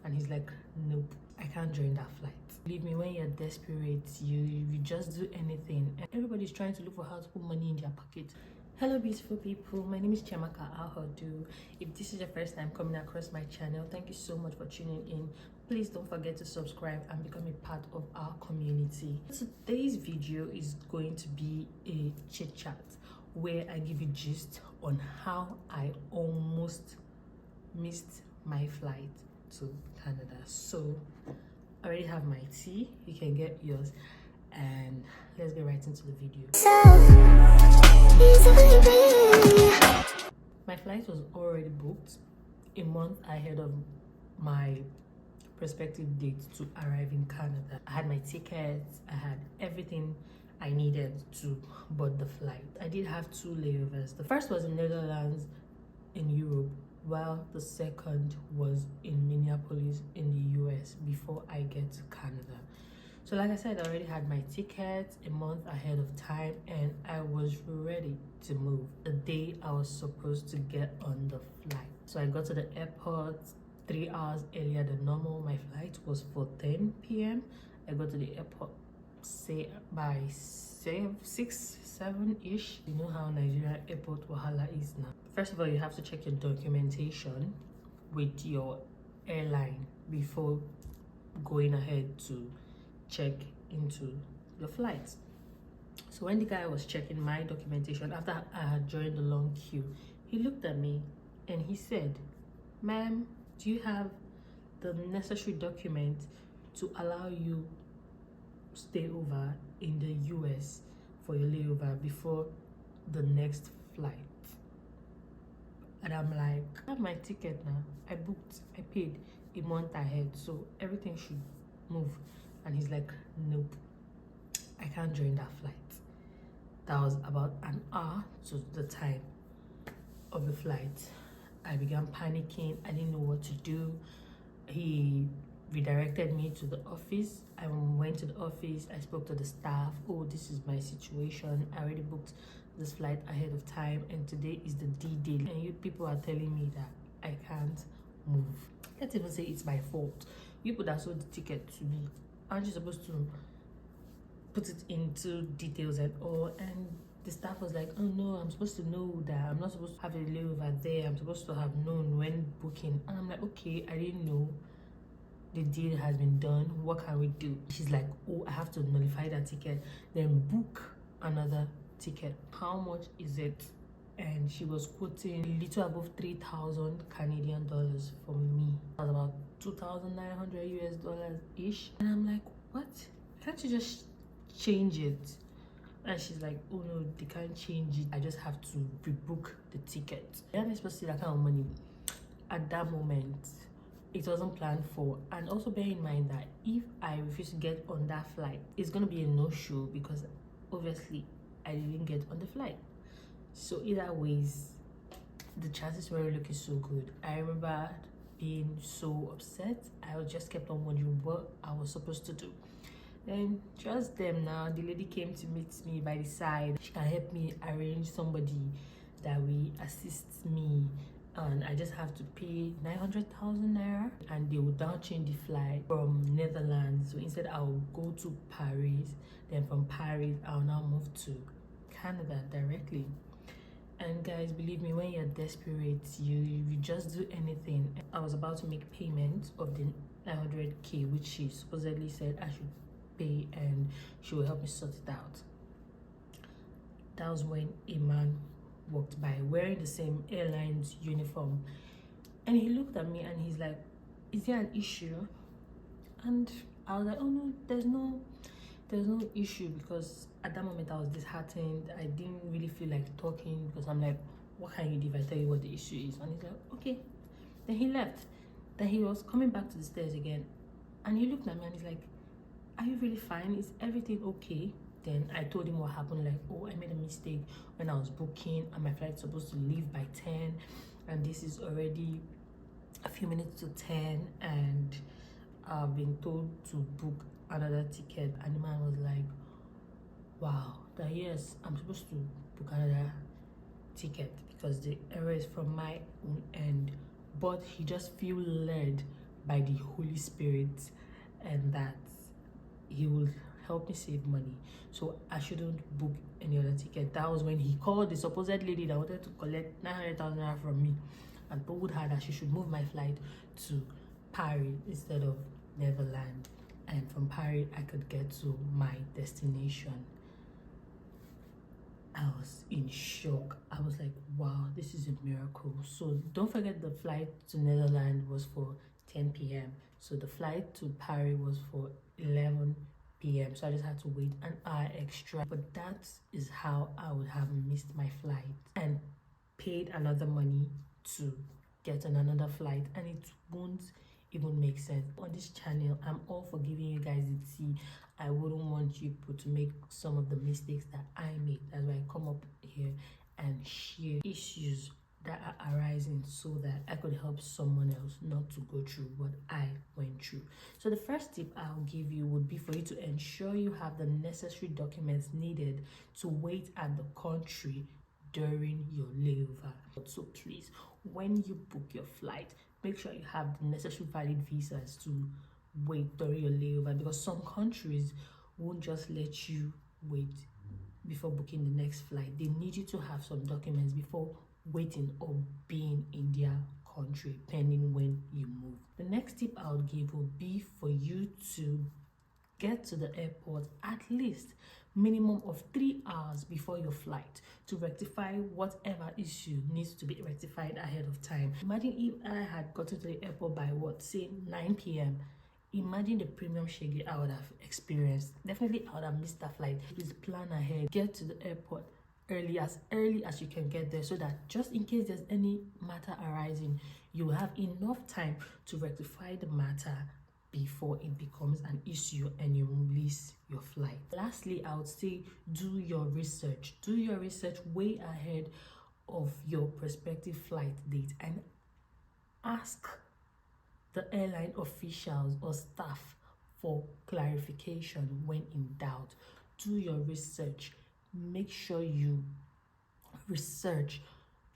And he's like, nope, I can't join that flight. Believe me, when you're desperate, you just do anything. And everybody's trying to look for how to put money in their pocket. Hello beautiful people, my name is Chiamakaahodu. If this is your first time coming across my channel, thank you so much for tuning in. Please don't forget to subscribe and become a part of our community. Today's video is going to be a chit chat where I give you gist on how I almost missed my flight to Canada. So I already have my tea, you can get yours, and let's get right into the video. My flight was already booked a month ahead of my prospective date to arrive in Canada. I had my tickets, I had everything I needed to board the flight. I did have 2 layovers. The first was in Netherlands in Europe, while the second was in Minneapolis in the US before I get to Canada. So like I said, I already had my tickets a month ahead of time and I was ready to move the day I was supposed to get on the flight. So I got to the airport 3 hours earlier than normal. My flight was for 10 p.m. I got to the airport say by 6-7-ish. You know how Nigerian airport wahala is now. First of all, you have to check your documentation with your airline before going ahead to check into the flight. So when the guy was checking my documentation after I had joined the long queue, he looked at me and he said, "Ma'am, do you have the necessary document to allow you stay over in the US for your layover before the next flight?" And I'm like, I have my ticket now, I booked, I paid a month ahead, so everything should move. And he's like, nope, I can't join that flight. That was about an hour to the time of the flight. I began panicking. I didn't know what to do. He redirected me to the office. I went to the office. I spoke to the staff. Oh, this is my situation. I already booked this flight ahead of time and today is the D-Day. And you people are telling me that I can't move. Let's even say it's my fault. You people that sold the ticket to me, aren't you supposed to put it into details and all? And the staff was like, oh no, I'm supposed to know that. I'm not supposed to have a layover there. I'm supposed to have known when booking. And I'm like, okay, I didn't know. The deal has been done. What can we do? She's like, oh, I have to nullify that ticket, then book another ticket. How much is it? And she was quoting a little above 3,000 Canadian dollars for me. That was about 2,900 US dollars ish. And I'm like, what? Can't you just change it? And she's like, oh no, they can't change it. I just have to rebook the ticket. I'm supposed to see that kind of money. At that moment, it wasn't planned for. And also bear in mind that if I refuse to get on that flight, it's gonna be a no-show because obviously I didn't get on the flight. So either ways, the chances weren't looking so good. I remember being so upset. I just kept on wondering what I was supposed to do. Then just them now, the lady came to meet me by the side. She can help me arrange somebody that will assist me, and I just have to pay 900,000 naira and they will down change the flight from Netherlands. So instead I'll go to Paris, then from Paris I'll now move to Canada directly. And guys, believe me, when you're desperate, you just do anything. I was about to make payment of the 900k, which she supposedly said I should pay and she will help me sort it out. That was when a man walked by wearing the same airline's uniform, and he looked at me and he's like, is there an issue? And I was like, oh no, there's no issue, because at that moment I was disheartened. I didn't really feel like talking because I'm like, what can you do if I tell you what the issue is? And he's like, okay. Then he left. Then he was coming back to the stairs again and he looked at me and he's like, are you really fine? Is everything okay? Then I told him what happened, like, oh, I made a mistake when I was booking and my flight's supposed to leave by 10 and this is already a few minutes to 10 and I've been told to book another ticket. And the man was like, wow, that yes, I'm supposed to book another ticket because the error is from my own end. But he just feel led by the Holy Spirit and that he will help me save money, so I shouldn't book any other ticket. That was when he called the supposed lady that wanted to collect 900,000 naira from me and told her that she should move my flight to Paris instead of Netherlands, and from Paris I could get to my destination. I was in shock. I was like, wow, this is a miracle. So don't forget, the flight to Netherlands was for 10 p.m. So the flight to Paris was for 11 p.m. So I just had to wait an hour extra. But that is how I would have missed my flight and paid another money to get on another flight, and it won't even make sense. On this channel, I'm all for giving you guys the tea. I wouldn't want you to make some of the mistakes that I made. That's why I come up here and share issues that are arising so that I could help someone else not to go through what I went through. So the first tip I'll give you would be for you to ensure you have the necessary documents needed to wait at the country during your layover. So please, when you book your flight, make sure you have the necessary valid visas to wait during your layover, because some countries won't just let you wait before booking the next flight. They need you to have some documents before waiting or being in their country, pending when you move. The next tip I would give would be for you to get to the airport at least minimum of 3 hours before your flight to rectify whatever issue needs to be rectified ahead of time. Imagine if I had gotten to the airport by say 9 p.m. Imagine the premium shege I would have experienced. Definitely I would have missed that flight. Please plan ahead. Get to the airport early as you can get there, so that just in case there's any matter arising, you have enough time to rectify the matter before it becomes an issue and you miss your flight. Lastly, I would say do your research. Do your research way ahead of your prospective flight date and ask the airline officials or staff for clarification when in doubt. Do your research. Make sure you research.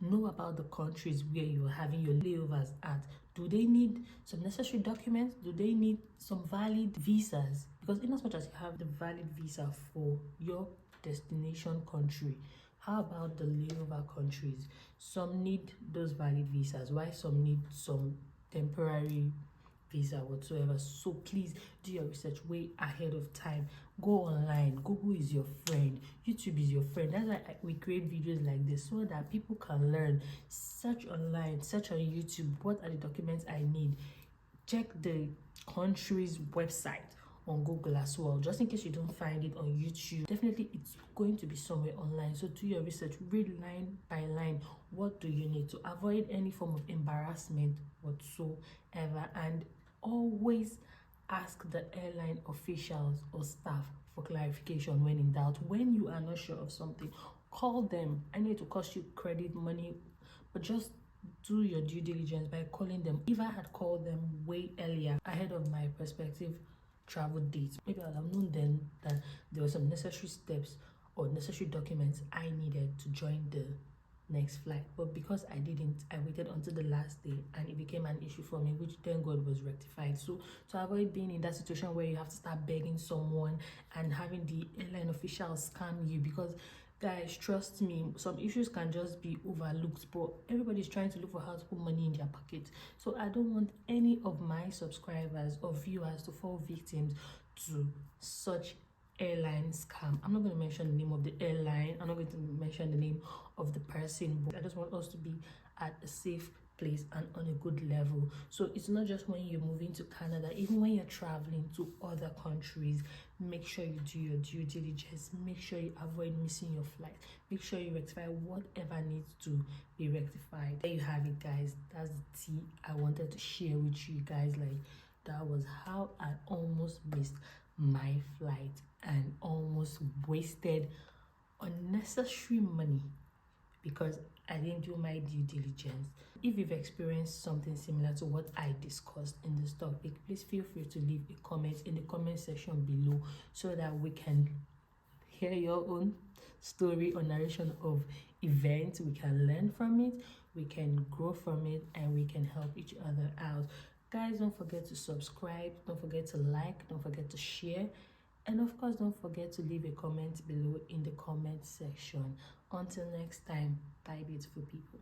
Know about the countries where you're having your layovers at. Do they need some necessary documents? Do they need some valid visas? Because in as much as you have the valid visa for your destination country, how about the layover countries? Some need those valid visas, while some need some temporary visa whatsoever. So please do your research way ahead of time. Go online. Google is your friend. YouTube is your friend. That's why we create videos like this, so that people can learn. Search online, search on YouTube, what are the documents I need. Check the country's website on Google as well, just in case you don't find it on YouTube. Definitely it's going to be somewhere online. So do your research, read line by line. What do you need to avoid any form of embarrassment whatsoever, and always ask the airline officials or staff for clarification when in doubt. When you are not sure of something, call them. I know it will cost you credit money, but just do your due diligence by calling them. If I had called them way earlier ahead of my prospective travel dates, maybe I'd have known then that there were some necessary steps or necessary documents I needed to join the next flight. But because I didn't, I waited until the last day and it became an issue for me, which thank God was rectified. So to avoid being in that situation where you have to start begging someone and having the airline officials scam you, because guys, trust me, some issues can just be overlooked, but everybody's trying to look for how to put money in their pocket. So I don't want any of my subscribers or viewers to fall victims to such airline scam. I'm not going to mention the name of the airline. I'm not going to mention the name of the person, but I just want us to be at a safe place and on a good level. So it's not just when you're moving to Canada, even when you're traveling to other countries, make sure you do your due diligence. Make sure you avoid missing your flight. Make sure you rectify whatever needs to be rectified. There you have it, guys. That's the tea I wanted to share with you guys. Like, that was how I almost missed my flight and almost wasted unnecessary money because I didn't do my due diligence. If you've experienced something similar to what I discussed in this topic, please feel free to leave a comment in the comment section below so that we can hear your own story or narration of events. We can learn from it, we can grow from it, and we can help each other out. Guys, don't forget to subscribe, don't forget to like, don't forget to share, and of course don't forget to leave a comment below in the comment section. Until next time, bye beautiful people.